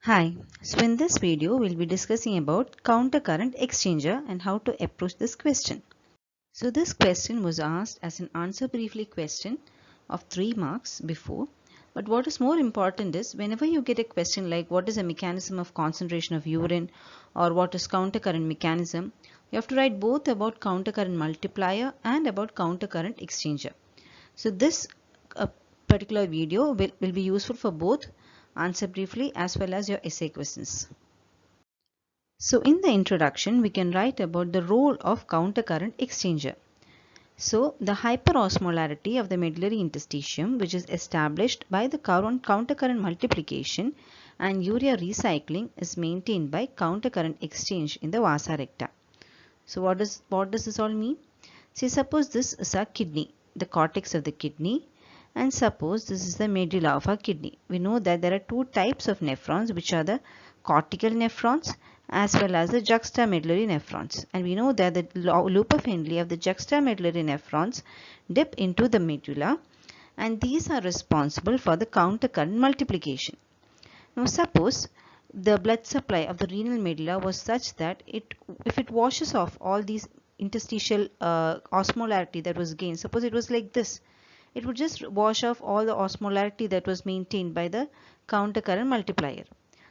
Hi, so in this video we'll be discussing about counter current exchanger and how to approach this question. So this question was asked as an answer briefly question of 3 marks before, but what is more important is whenever you get a question like what is a mechanism of concentration of urine or what is counter current mechanism, you have to write both about counter current multiplier and about counter current exchanger. So this particular video will be useful for both answer briefly as well as your essay questions. So in the introduction, we can write about the role of counter current exchanger. So the hyperosmolarity of the medullary interstitium, which is established by the counter current multiplication and urea recycling, is maintained by counter current exchange in the vasa recta. So what does this all mean? See, suppose this is a kidney, the cortex of the kidney, and suppose this is the medulla of our kidney. We know that there are two types of nephrons, which are the cortical nephrons as well as the juxtamedullary nephrons. And we know that the loop of Henle of the juxtamedullary nephrons dip into the medulla, and these are responsible for the counter current multiplication. Now suppose the blood supply of the renal medulla was such that if it washes off all these interstitial osmolarity that was gained, suppose it was like this, it would just wash off all the osmolarity that was maintained by the counter current multiplier.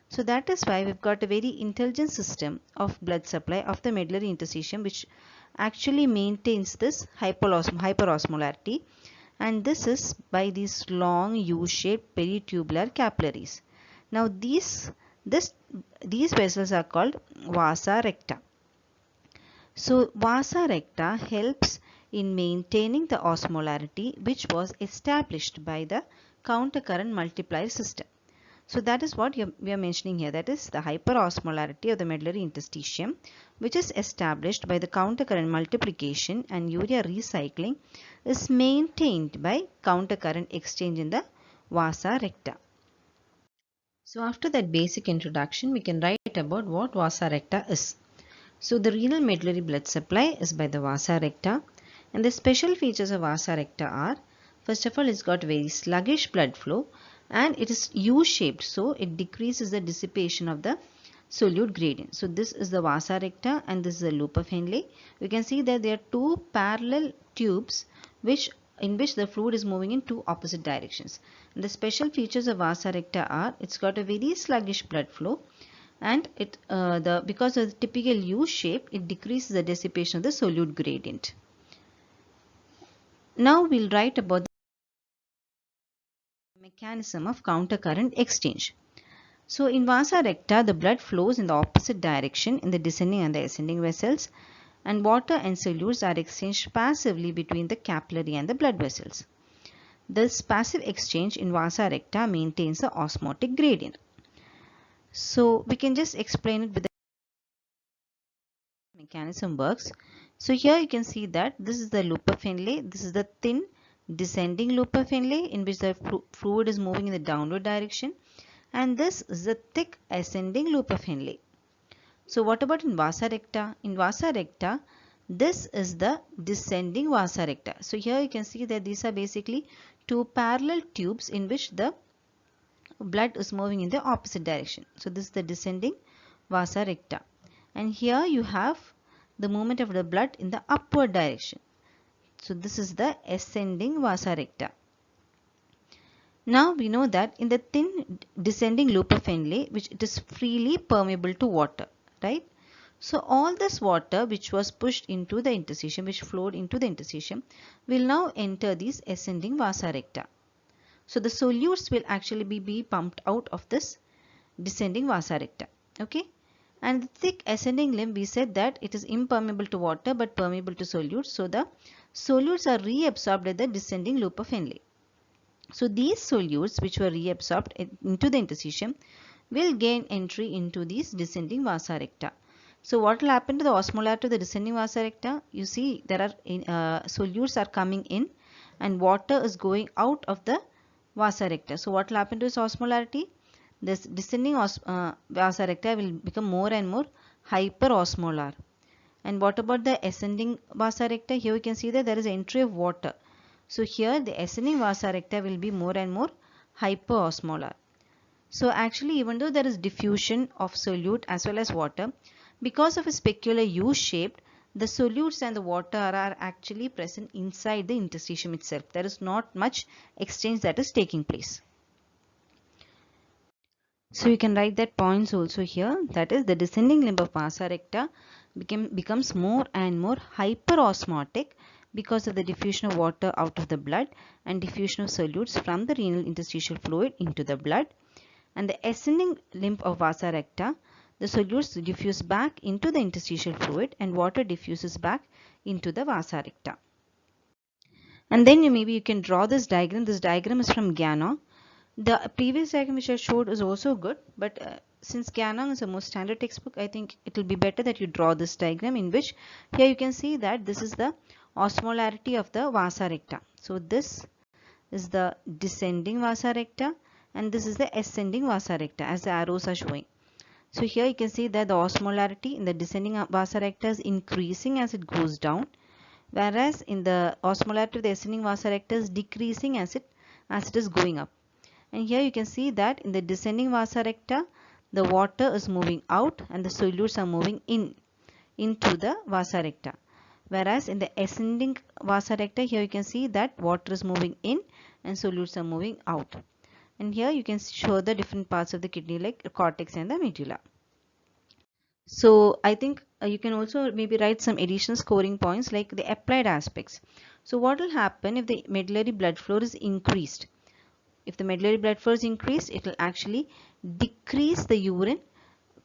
So that is why we've got a very intelligent system of blood supply of the medullary interstitium which actually maintains this hyperosmolarity, and this is by these long U-shaped peritubular capillaries. Now these vessels are called vasa recta. So vasa recta helps in maintaining the osmolarity which was established by the counter current multiplier system. So that is what we are mentioning here, that is the hyperosmolarity of the medullary interstitium which is established by the counter current multiplication and urea recycling is maintained by counter current exchange in the vasa recta. So after that basic introduction, we can write about what vasa recta is. So the renal medullary blood supply is by the vasa recta, and the special features of vasa recta are, first of all, it's got very sluggish blood flow and it is U-shaped, so it decreases the dissipation of the solute gradient. So this is the vasa recta and this is the loop of Henle. We can see that there are two parallel tubes in which the fluid is moving in two opposite directions. And the special features of vasa recta are, it's got a very sluggish blood flow, and because of the typical U shape, it decreases the dissipation of the solute gradient. Now we'll write about the mechanism of counter current exchange. So in vasa recta, the blood flows in the opposite direction in the descending and the ascending vessels, and water and solutes are exchanged passively between the capillary and the blood vessels. This passive exchange in vasa recta maintains the osmotic gradient. So we can just explain it with the mechanism works. So here you can see that this is the loop of Henle, this is the thin descending loop of Henle in which the fluid is moving in the downward direction, and this is the thick ascending loop of Henle. So what about in vasa recta? In vasa recta, this is the descending vasa recta. So here you can see that these are basically two parallel tubes in which the blood is moving in the opposite direction. So this is the descending vasa recta, and here you have the movement of the blood in the upward direction. So this is the ascending vasa recta. Now we know that in the thin descending loop of Henle, which it is freely permeable to water, right? So all this water which was pushed into the interstitium, which flowed into the interstitium, will now enter these ascending vasa recta. So the solutes will actually be pumped out of this descending vasa recta. Okay. And the thick ascending limb, we said that it is impermeable to water but permeable to solutes. So the solutes are reabsorbed at the descending loop of Henle. So these solutes which were reabsorbed into the interstitium will gain entry into these descending vasa recta. So what will happen to the osmolarity of the descending vasa recta? You see there are solutes are coming in and water is going out of the vasa recta. So what will happen to its osmolarity? This descending vasa recta will become more and more hyperosmolar. And what about the ascending vasa recta? Here you can see that there is entry of water. So here the ascending vasa recta will be more and more hyperosmolar. So actually, even though there is diffusion of solute as well as water, because of its peculiar U-shaped, the solutes and the water are actually present inside the interstitium itself. There is not much exchange that is taking place. So you can write that points also here, that is the descending limb of vasa recta becomes more and more hyperosmotic because of the diffusion of water out of the blood and diffusion of solutes from the renal interstitial fluid into the blood. And the ascending limb of vasa recta, the solutes diffuse back into the interstitial fluid and water diffuses back into the vasa recta. And then maybe you can draw this diagram. This diagram is from Ganong. The previous diagram which I showed is also good, but since Ganong is a more standard textbook, I think it will be better that you draw this diagram, in which here you can see that this is the osmolarity of the vasa recta. So this is the descending vasa recta and this is the ascending vasa recta as the arrows are showing. So here you can see that the osmolarity in the descending vasa recta is increasing as it goes down, whereas in the osmolarity of the ascending vasa recta is decreasing as it is going up. And here you can see that in the descending vasa recta, the water is moving out and the solutes are moving into the vasa recta. Whereas in the ascending vasa recta, here you can see that water is moving in and solutes are moving out. And here you can show the different parts of the kidney like the cortex and the medulla. So I think you can also maybe write some additional scoring points like the applied aspects. So what will happen if the medullary blood flow is increased? If the medullary blood flow is increased, it will actually decrease the urine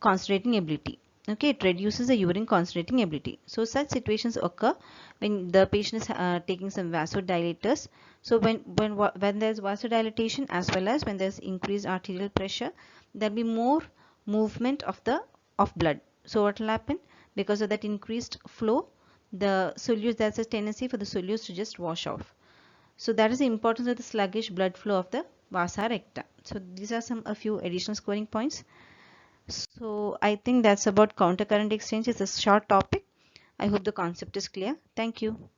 concentrating ability. Okay, it reduces the urine concentrating ability. So such situations occur when the patient is taking some vasodilators. So when there is vasodilatation as well as when there is increased arterial pressure, there will be more movement of blood. So what will happen? Because of that increased flow, the solutes, there's a tendency for the solutes to just wash off. So that is the importance of the sluggish blood flow of the vasa recta. So these are a few additional scoring points. So I think that's about countercurrent exchange. It's a short topic. I hope the concept is clear. Thank you.